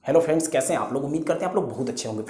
Hello friends, कैसे हैं आप लोग। उम्मीद करते हैं आप लोग बहुत अच्छे होंगे।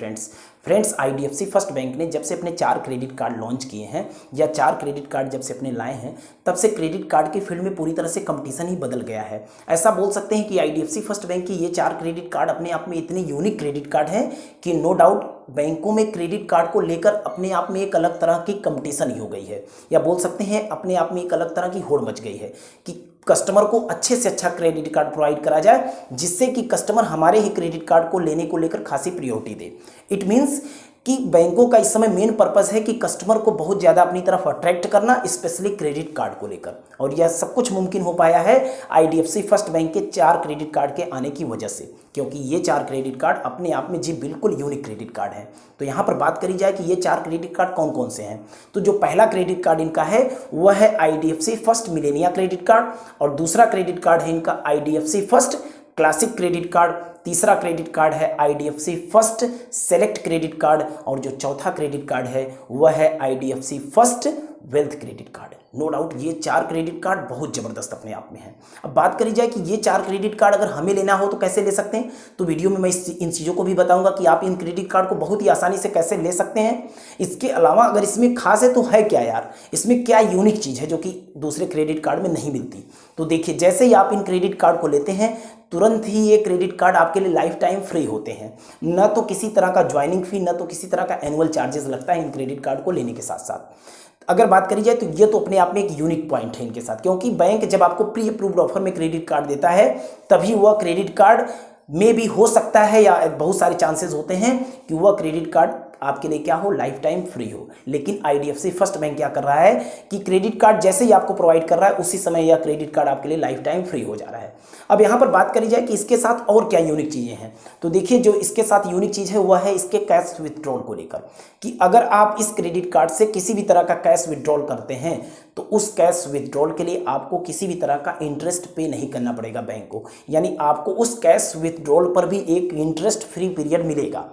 फ्रेंड्स आईडीएफसी फर्स्ट बैंक ने जब से अपने 4 क्रेडिट कार्ड लॉन्च किए हैं या 4 क्रेडिट कार्ड जब से अपने लाए हैं, तब से क्रेडिट कार्ड के फील्ड में पूरी तरह से कंपटीशन ही बदल गया है। ऐसा बोल सकते हैं कि आईडीएफसी फर्स्ट बैंक की ये 4 क्रेडिट कार्ड अपने आप में इतने यूनिक क्रेडिट कार्ड हैं कि नो डाउट बैंकों में क्रेडिट कार्ड को लेकर अपने आप में एक अलग तरह की कंपटीशन ही हो गई है, या बोल सकते हैं अपने आप में एक अलग तरह की होड़ मच गई है कि कस्टमर को अच्छे से अच्छा क्रेडिट कार्ड प्रोवाइड करा जाए, जिससे कि कस्टमर हमारे ही क्रेडिट कार्ड को लेने को लेकर खासी प्रायोरिटी दे। इट मीन्स कि बैंकों का इस समय मेन पर्पस है कि कस्टमर को बहुत ज़्यादा अपनी तरफ अट्रैक्ट करना, स्पेशली क्रेडिट कार्ड को लेकर। और यह सब कुछ मुमकिन हो पाया है आईडीएफसी फर्स्ट बैंक के 4 क्रेडिट कार्ड के आने की वजह से, क्योंकि ये 4 क्रेडिट कार्ड अपने आप में जी बिल्कुल यूनिक क्रेडिट कार्ड हैं। तो यहाँ पर बात करी जाए कि ये 4 क्रेडिट कार्ड कौन कौन से हैं, तो जो पहला क्रेडिट कार्ड इनका है वह है IDFC first Millennia credit card, और दूसरा क्रेडिट कार्ड है इनका IDFC first classic credit card, तीसरा क्रेडिट कार्ड है IDFC first select credit card, और जो चौथा क्रेडिट कार्ड है वह है IDFC first wealth credit card. No doubt ये 4 क्रेडिट कार्ड बहुत ज़बरदस्त अपने आप में हैं। अब बात करी जाए कि ये 4 क्रेडिट कार्ड अगर हमें लेना हो तो कैसे ले सकते हैं, तो वीडियो में मैं इन चीज़ों को भी बताऊंगा कि आप इन क्रेडिट कार्ड को बहुत ही आसानी से कैसे ले सकते हैं। इसके अलावा अगर इसमें खास है तो है क्या यार, इसमें क्या यूनिक चीज़ है जो कि दूसरे क्रेडिट कार्ड में नहीं मिलती। तो देखिए, जैसे ही आप इन क्रेडिट कार्ड को लेते हैं तुरंत ही ये क्रेडिट कार्ड आपके लिए लाइफ टाइम फ्री होते हैं। न तो किसी तरह का ज्वाइनिंग फी, न तो किसी तरह का एनुअल चार्जेस लगता है इन क्रेडिट कार्ड को लेने के साथ साथ। अगर बात करी जाए तो ये तो अपने आप में एक यूनिक पॉइंट है इनके साथ, क्योंकि बैंक जब आपको प्री अप्रूव्ड ऑफर में क्रेडिट कार्ड देता है तभी वह क्रेडिट कार्ड में भी हो सकता है, या बहुत सारे चांसेस होते हैं कि वह क्रेडिट कार्ड आपके लिए क्या हो, लाइफ टाइम फ्री हो। लेकिन आईडीएफसी फर्स्ट बैंक क्या कर रहा है कि क्रेडिट कार्ड जैसे ही आपको प्रोवाइड कर रहा है उसी समय यह क्रेडिट कार्ड आपके लिए लाइफ टाइम फ्री हो जा रहा है। अब यहाँ पर बात करी जाए कि इसके साथ और क्या यूनिक चीज़ें हैं, तो देखिए जो इसके साथ यूनिक चीज़ है वह है इसके कैश विथड्रॉल को लेकर, कि अगर आप इस क्रेडिट कार्ड से किसी भी तरह का कैश विथड्रॉल करते हैं तो उस कैश विथड्रॉल के लिए आपको किसी भी तरह का इंटरेस्ट पे नहीं करना पड़ेगा बैंक को, यानी आपको उस कैश विथड्रॉल पर भी एक इंटरेस्ट फ्री पीरियड मिलेगा।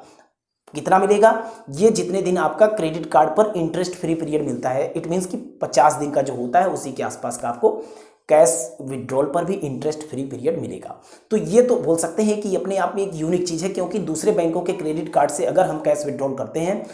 कितना मिलेगा, ये जितने दिन आपका क्रेडिट कार्ड पर इंटरेस्ट फ्री पीरियड मिलता है, इट मीन्स कि 50 दिन का जो होता है उसी के आसपास का आपको कैश विड्रॉल पर भी इंटरेस्ट फ्री पीरियड मिलेगा। तो ये तो बोल सकते हैं कि अपने आप में एक यूनिक चीज़ है, क्योंकि दूसरे बैंकों के क्रेडिट कार्ड से अगर हम कैश विड्रॉल करते हैं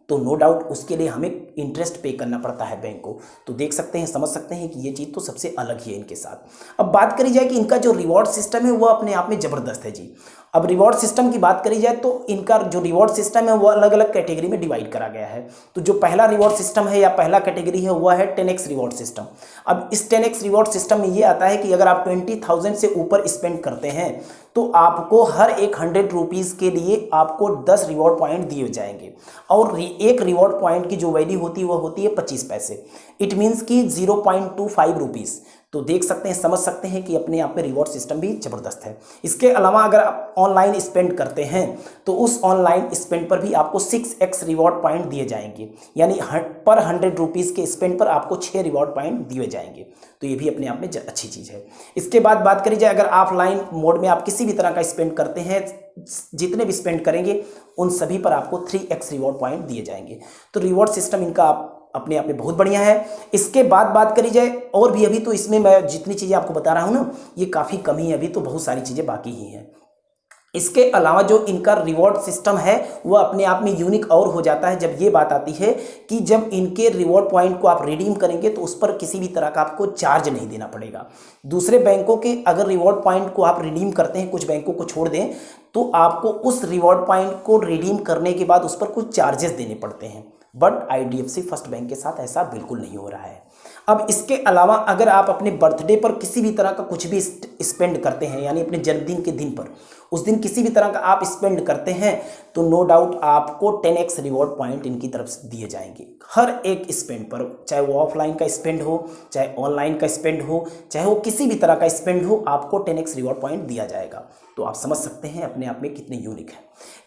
तो नो डाउट उसके लिए हमें इंटरेस्ट पे करना पड़ता है बैंक को। तो देख सकते हैं, समझ सकते हैं कि ये चीज़ तो सबसे अलग ही है इनके साथ। अब बात करी जाए कि इनका जो रिवॉर्ड सिस्टम है वो अपने आप में ज़बरदस्त है जी। अब रिवॉर्ड सिस्टम की बात करी जाए तो इनका जो रिवॉर्ड सिस्टम है वो अलग अलग कैटेगरी में डिवाइड करा गया है। तो जो पहला रिवॉर्ड सिस्टम है या पहला कैटेगरी है वह है 10x रिवॉर्ड सिस्टम। अब इस 10x रिवॉर्ड सिस्टम में ये आता है कि अगर आप 20,000 से ऊपर स्पेंड करते हैं तो आपको हर एक 100 रुपीज़ के लिए आपको 10 रिवॉर्ड पॉइंट दिए जाएंगे, और एक रिवॉर्ड पॉइंट की जो वैल्यू होती है वह होती है 25 पैसे। इट मीन्स कि 0.25 रुपीज़। तो देख सकते हैं, समझ सकते हैं कि अपने आप में रिवॉर्ड सिस्टम भी ज़बरदस्त है। इसके अलावा अगर आप ऑनलाइन स्पेंड करते हैं तो उस ऑनलाइन स्पेंड पर भी आपको 6x रिवॉर्ड पॉइंट दिए जाएंगे, यानी पर 100 रुपीज़ के स्पेंड पर आपको 6 रिवॉर्ड पॉइंट दिए जाएंगे। तो ये भी अपने आप में अच्छी चीज़ है। इसके बाद बात करी जाए, अगर ऑफलाइन मोड में आप किसी भी तरह का स्पेंड करते हैं, जितने भी स्पेंड करेंगे उन सभी पर आपको 3x रिवॉर्ड पॉइंट दिए जाएंगे। तो रिवॉर्ड सिस्टम इनका अपने आप में बहुत बढ़िया है। इसके बाद बात करी जाए और भी, अभी तो इसमें मैं जितनी चीज़ें आपको बता रहा हूँ ना ये काफ़ी कम ही है, अभी तो बहुत सारी चीज़ें बाकी ही हैं। इसके अलावा जो इनका रिवॉर्ड सिस्टम है वो अपने आप में यूनिक और हो जाता है जब ये बात आती है कि जब इनके रिवॉर्ड पॉइंट को आप रिडीम करेंगे तो उस पर किसी भी तरह का आपको चार्ज नहीं देना पड़ेगा। दूसरे बैंकों के अगर रिवॉर्ड पॉइंट को आप रिडीम करते हैं, कुछ बैंकों को छोड़ दें, तो आपको उस रिवॉर्ड पॉइंट को रिडीम करने के बाद उस पर कुछ चार्जेस देने पड़ते हैं, बट आईडीएफसी फर्स्ट बैंक के साथ ऐसा बिल्कुल नहीं हो रहा है। अब इसके अलावा अगर आप अपने बर्थडे पर किसी भी तरह का कुछ भी स्पेंड करते हैं, यानी अपने जन्मदिन के दिन पर उस दिन किसी भी तरह का आप स्पेंड करते हैं, तो नो डाउट आपको 10x रिवॉर्ड पॉइंट इनकी तरफ से दिए जाएंगे हर एक स्पेंड पर, चाहे वो ऑफलाइन का स्पेंड हो, चाहे ऑनलाइन का स्पेंड हो, चाहे वो किसी भी तरह का स्पेंड हो, आपको 10x रिवॉर्ड पॉइंट दिया जाएगा। तो आप समझ सकते हैं अपने आप में कितने यूनिक है।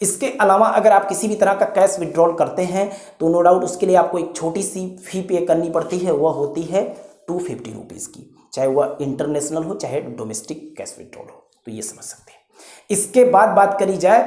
इसके अलावा अगर आप किसी भी तरह का कैश विड्रॉल करते हैं तो नो डाउट उसके लिए आपको एक छोटी सी फी पे करनी पड़ती है, वह होती है 250 रुपीज़ की, चाहे वह इंटरनेशनल हो चाहे डोमेस्टिक कैश विड्रॉल हो। तो ये समझ सकते हैं। इसके बाद बात करी जाए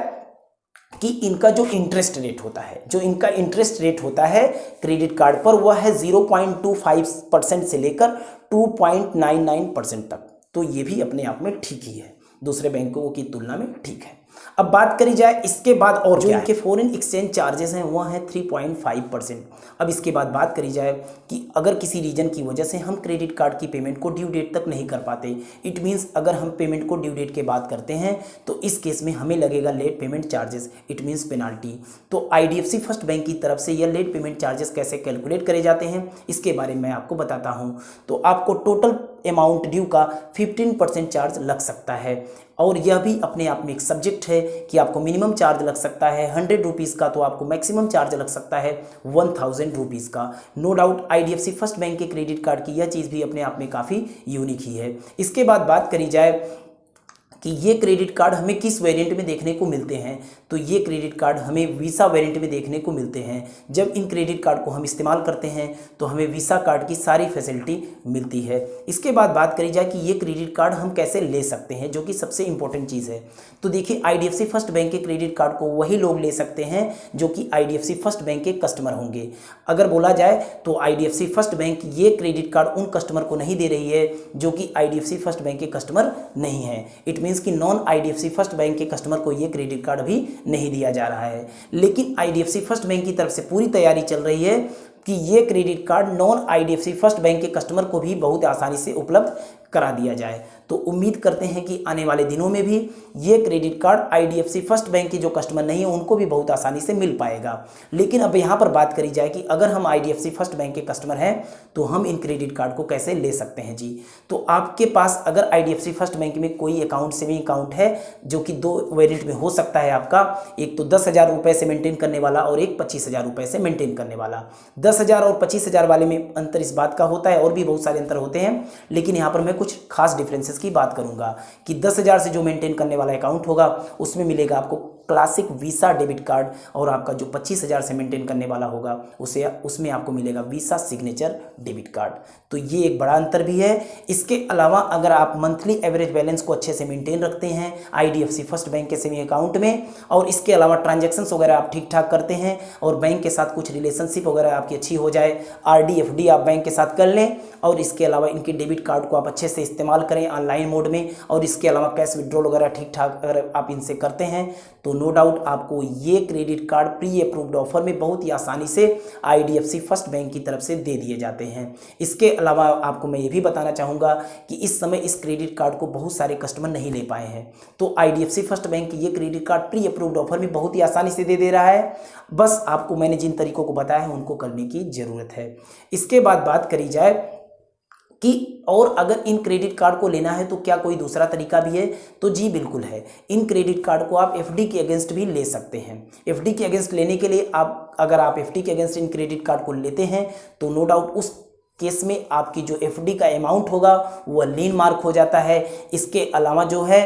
कि इनका जो इंटरेस्ट रेट होता है, जो इनका इंटरेस्ट रेट होता है क्रेडिट कार्ड पर वह है 0.25% से लेकर 2.99% तक। तो ये भी अपने आप में ठीक ही है, दूसरे बैंकों की तुलना में ठीक है। अब बात करी जाए इसके बाद और जो इनके फॉरेन एक्सचेंज चार्जेस हैं वह हैं 3.5%। अब इसके बाद बात करी जाए कि अगर किसी रीजन की वजह से हम क्रेडिट कार्ड की पेमेंट को ड्यू डेट तक नहीं कर पाते, इट मीन्स अगर हम पेमेंट को ड्यू डेट के बाद करते हैं तो इस केस में हमें लगेगा late payment charges, it means penalty. तो IDFC फर्स्ट बैंक की तरफ से यह लेट पेमेंट चार्जेस कैसे कैलकुलेट करे जाते हैं इसके बारे में आपको बताता हूँ। तो आपको टोटल अमाउंट ड्यू का 15% चार्ज लग सकता है, और यह भी अपने आप में एक सब्जेक्ट है कि आपको मिनिमम चार्ज लग सकता है 100 रुपीज़ का, तो आपको मैक्सिमम चार्ज लग सकता है 1000 रुपीज़ का। No doubt IDFC first bank के क्रेडिट कार्ड की यह चीज़ भी अपने आप में काफ़ी यूनिक ही है। इसके बाद बात करी जाए कि ये क्रेडिट कार्ड हमें किस वेरिएंट में देखने को मिलते हैं, तो ये क्रेडिट कार्ड हमें वीसा वेरिएंट में देखने को मिलते हैं। जब इन क्रेडिट कार्ड को हम इस्तेमाल करते हैं तो हमें वीसा कार्ड की सारी फैसिलिटी मिलती है। इसके बाद बात करी जाए कि ये क्रेडिट कार्ड हम कैसे ले सकते हैं, जो कि सबसे इंपॉर्टेंट चीज़ है। तो देखिए IDFC फर्स्ट बैंक के क्रेडिट कार्ड को वही लोग ले सकते हैं जो कि IDFC फर्स्ट बैंक के कस्टमर होंगे। अगर बोला जाए तो IDFC फर्स्ट बैंक ये क्रेडिट कार्ड उन कस्टमर को नहीं दे रही है जो कि IDFC फर्स्ट बैंक के कस्टमर नहीं है। इट मीन्स कि नॉन IDFC फर्स्ट बैंक के कस्टमर को ये क्रेडिट कार्ड भी नहीं दिया जा रहा है, लेकिन IDFC फर्स्ट बैंक की तरफ से पूरी तैयारी चल रही है कि ये credit card non IDFC first bank के कस्टमर को भी बहुत आसानी से उपलब्ध करा दिया जाए। तो उम्मीद करते हैं कि आने वाले दिनों में भी ये credit card IDFC first bank के जो कस्टमर नहीं है उनको भी बहुत आसानी से मिल पाएगा। लेकिन अब यहाँ पर बात करी जाए कि अगर हम IDFC फर्स्ट बैंक के कस्टमर हैं तो हम इन क्रेडिट कार्ड को कैसे ले सकते हैं जी। तो आपके पास अगर IDFC फर्स्ट बैंक में कोई अकाउंट सेविंग अकाउंट है जो कि दो वेरिएंट में हो सकता है आपका, एक तो 10,000 रुपये से मेंटेन करने वाला और एक 25,000 रुपये से मेंटेन करने वाला। 10,000 और 25,000 वाले में अंतर इस बात का होता है, और भी बहुत सारे अंतर होते हैं, लेकिन यहाँ पर मैं कुछ खास डिफरेंसेस की बात करूंगा कि 10,000 से जो मेंटेन करने वाला अकाउंट होगा उसमें मिलेगा आपको क्लासिक वीसा डेबिट कार्ड, और आपका जो 25,000 से मेंटेन करने वाला होगा उसमें आपको मिलेगा वीसा सिग्नेचर डेबिट कार्ड। तो ये एक बड़ा अंतर भी है। इसके अलावा अगर आप मंथली एवरेज बैलेंस को अच्छे से मेंटेन रखते हैं IDFC फर्स्ट बैंक के सेविंग अकाउंट में, और इसके अलावा ट्रांजैक्शंस वगैरह आप ठीक ठाक करते हैं और बैंक के साथ कुछ रिलेशनशिप वगैरह आपकी अच्छी हो जाए, RD FD आप बैंक के साथ कर लें, और इसके अलावा इनके डेबिट कार्ड को आप अच्छे से इस्तेमाल करें ऑनलाइन मोड में, और इसके अलावा कैश विड्रॉल वगैरह ठीक ठाक अगर आप इनसे करते हैं तो नो डाउट आपको ये credit card pre approved offer में बहुत ही आसानी से IDFC फर्स्ट बैंक की तरफ से दे दिए जाते हैं। इसके अलावा आपको मैं ये भी बताना चाहूँगा कि इस समय इस क्रेडिट कार्ड को बहुत सारे कस्टमर नहीं ले पाए हैं, तो IDFC फर्स्ट बैंक ये credit card pre approved offer में बहुत ही आसानी से दे रहा है। बस आपको मैंने जिन तरीकों को बताया है उनको करने की ज़रूरत है। इसके बाद बात करी जाए कि और अगर इन क्रेडिट कार्ड को लेना है तो क्या कोई दूसरा तरीका भी है, तो जी बिल्कुल है। इन क्रेडिट कार्ड को आप FD के अगेंस्ट भी ले सकते हैं। FD के अगेंस्ट लेने के लिए अगर आप FD के अगेंस्ट इन क्रेडिट कार्ड को लेते हैं तो नो डाउट उस केस में आपकी जो FD का अमाउंट होगा वो लीन मार्क हो जाता है। इसके अलावा जो है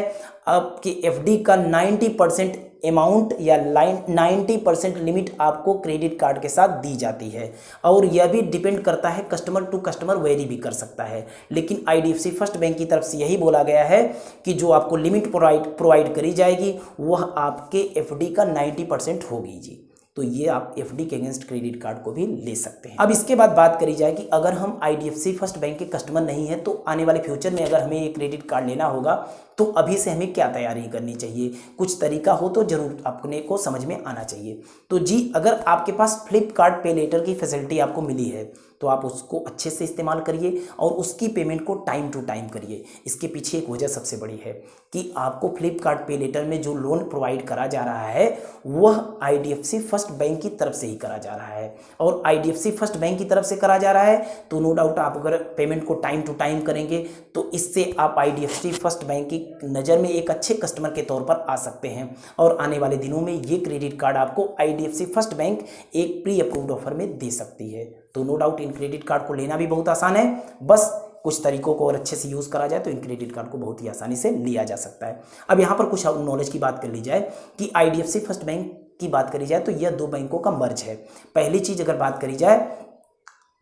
आपकी FD का 90% अमाउंट या 90% लिमिट आपको क्रेडिट कार्ड के साथ दी जाती है, और यह भी डिपेंड करता है कस्टमर टू कस्टमर, वेरी भी कर सकता है। लेकिन IDFC फर्स्ट बैंक की तरफ से यही बोला गया है कि जो आपको लिमिट प्रोवाइड करी जाएगी वह आपके FD का 90% होगी जी। तो ये आप FD के अगेंस्ट क्रेडिट कार्ड को भी ले सकते हैं। अब इसके बाद बात करी जाए कि अगर हम IDFC फर्स्ट बैंक के कस्टमर नहीं है तो आने वाले फ्यूचर में अगर हमें ये क्रेडिट कार्ड लेना होगा तो अभी से हमें क्या तैयारी करनी चाहिए, कुछ तरीका हो तो जरूर अपने को समझ में आना चाहिए। तो जी अगर आपके पास फ्लिपकार्ट पे लेटर की फैसिलिटी आपको मिली है तो आप उसको अच्छे से इस्तेमाल करिए और उसकी पेमेंट को टाइम टू टाइम करिए। इसके पीछे एक वजह सबसे बड़ी है कि आपको फ्लिपकार्ट पे लेटर में जो लोन प्रोवाइड करा जा रहा है वह IDFC फर्स्ट बैंक की तरफ से ही करा जा रहा है, और IDFC फर्स्ट बैंक की तरफ से करा जा रहा है तो नो डाउट आप अगर पेमेंट को टाइम टू टाइम करेंगे तो इससे आप IDFC फर्स्ट बैंक की नज़र में एक अच्छे कस्टमर के तौर पर आ सकते हैं, और आने वाले दिनों में ये क्रेडिट कार्ड आपको IDFC फर्स्ट बैंक एक प्री अप्रूव्ड ऑफर में दे सकती है। तो नो डाउट इन क्रेडिट कार्ड को लेना भी बहुत आसान है, बस कुछ तरीकों को और अच्छे से यूज़ करा जाए तो इन क्रेडिट कार्ड को बहुत ही आसानी से लिया जा सकता है। अब यहाँ पर कुछ नॉलेज की बात कर ली जाए कि IDFC फर्स्ट बैंक की बात करी जाए तो यह दो बैंकों का मर्ज है। पहली चीज़ अगर बात करी जाए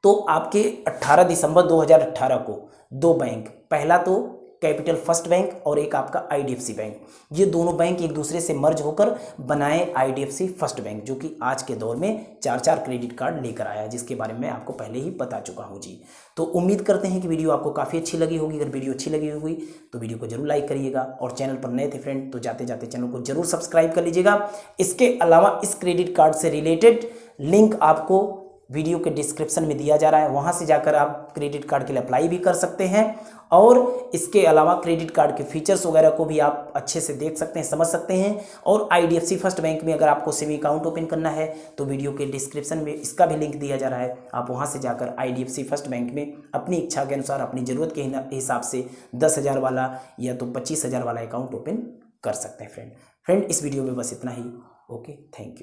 तो आपके 18 दिसंबर 2018 को दो बैंक, पहला तो कैपिटल फर्स्ट बैंक और एक आपका आईडीएफसी बैंक। ये दोनों बैंक एक दूसरे से मर्ज होकर बनाए आईडीएफसी फर्स्ट बैंक, जो कि आज के दौर में 4 क्रेडिट कार्ड लेकर आया है, जिसके बारे में आपको पहले ही बता चुका हूँ जी। तो उम्मीद करते हैं कि वीडियो आपको काफ़ी अच्छी लगी होगी। अगर वीडियो अच्छी लगी होगी तो वीडियो को जरूर लाइक करिएगा, और चैनल पर नए थे फ्रेंड तो जाते जाते चैनल को जरूर सब्सक्राइब कर लीजिएगा। इसके अलावा इस क्रेडिट कार्ड से रिलेटेड लिंक आपको वीडियो के डिस्क्रिप्शन में दिया जा रहा है, वहां से जाकर आप क्रेडिट कार्ड के लिए अप्लाई भी कर सकते हैं, और इसके अलावा क्रेडिट कार्ड के फीचर्स वगैरह को भी आप अच्छे से देख सकते हैं, समझ सकते हैं। और आईडीएफसी फर्स्ट बैंक में अगर आपको सेविंग अकाउंट ओपन करना है तो वीडियो के डिस्क्रिप्शन में इसका भी लिंक दिया जा रहा है, आप वहां से जाकर आईडीएफसी फर्स्ट बैंक में अपनी इच्छा के अनुसार, अपनी ज़रूरत के हिसाब से 10,000 वाला या तो 25,000 वाला अकाउंट ओपन कर सकते हैं फ्रेंड। इस वीडियो में बस इतना ही। Okay, thank you.